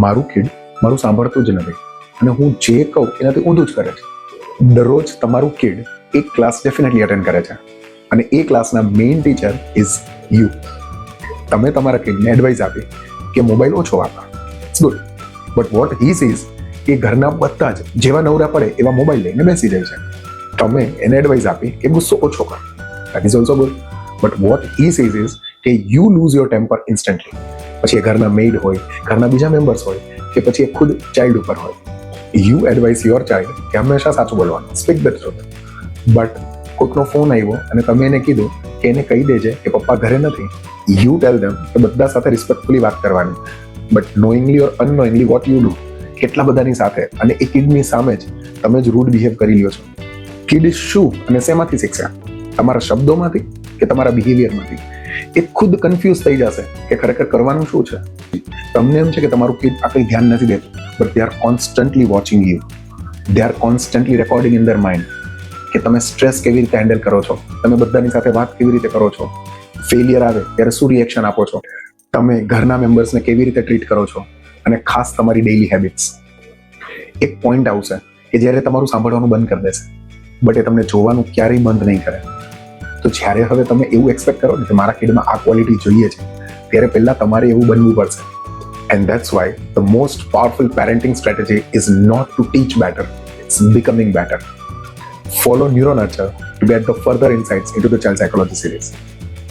મારું કિડ મારું સાંભળતું જ નથી અને હું જે કહું એનાથી ઊંધું જ કરે છે. દરરોજ તમારું કિડ એક ક્લાસ ડેફિનેટલી અટેન્ડ કરે છે અને એ ક્લાસના મેઇન ટીચર ઇઝ યુ. તમે તમારા કિડને એડવાઇસ આપી કે મોબાઈલ ઓછો વાપરો, it's good, but what he sees કે ઘરના બધા જ જેવા નવરા પડે એવા મોબાઈલ લઈને બેસી જાય છે. તમે એને એડવાઇસ આપી કે ગુસ્સો ઓછો કર, that is also good, but what he says is કે you lose your temper instantly. પછી એ ઘરના મેઇડ હોય, ઘરના બીજા મેમ્બર્સ હોય કે પછી એ ખુદ ચાઇલ્ડ ઉપર હોય, યુ એડવાઇસ યોર ચાઇલ્ડ કે હંમેશા સાચું બોલવાનું, સ્પીક ધ ટ્રુથ. બટ કોઈકનો ફોન આવ્યો અને તમે એને કીધું કે એને કહી દેજે કે પપ્પા ઘરે નથી, યુ ટેલ ધેમ કે બધા સાથે રિસ્પેક્ટફુલી વાત કરવાની, but knowingly or unknowingly what you do, કેટલા બધાની સાથે અને એ કિડની સામે જ તમે જ રૂડ બિહેવ કરી લ્યો છો. કિડ શું અને શેમાંથી શીખશે? તમારા શબ્દોમાંથી કે તમારા બિહેવિયરમાંથી? એ ખુદ કન્ફ્યુઝ થઈ જશે કે ખરેખર કરવાનું શું છે. તમને એમ છે કે તમારું કિડ આ કંઈ ધ્યાન નથી દેતું, but they are constantly watching you, they are constantly recording in ધર માઇન્ડ કે તમે સ્ટ્રેસ કેવી રીતે હેન્ડલ કરો છો, તમે બધાની સાથે વાત કેવી રીતે કરો છો, ફેલિયર આવે ત્યારે શું રિએક્શન આપો છો, તમે ઘરના મેમ્બર્સને કેવી રીતે ટ્રીટ કરો છો, અને ખાસ તમારી ડેઇલી હેબિટ્સ. એક પોઈન્ટ આવશે કે જ્યારે તમારું સાંભળવાનું બંધ કરી દેશે, બટ એ તમને જોવાનું ક્યારેય બંધ નહીં કરે. તો જ્યારે હવે તમે એવું એક્સપેક્ટ કરો ને કે મારા કિડમાં આ ક્વોલિટી જોઈએ છે, ત્યારે પહેલાં તમારે એવું બનવું પડશે. And that's why the most powerful parenting strategy is not to teach better, it's becoming better. Follow NeuroNurture to get the further insights into the child psychology series.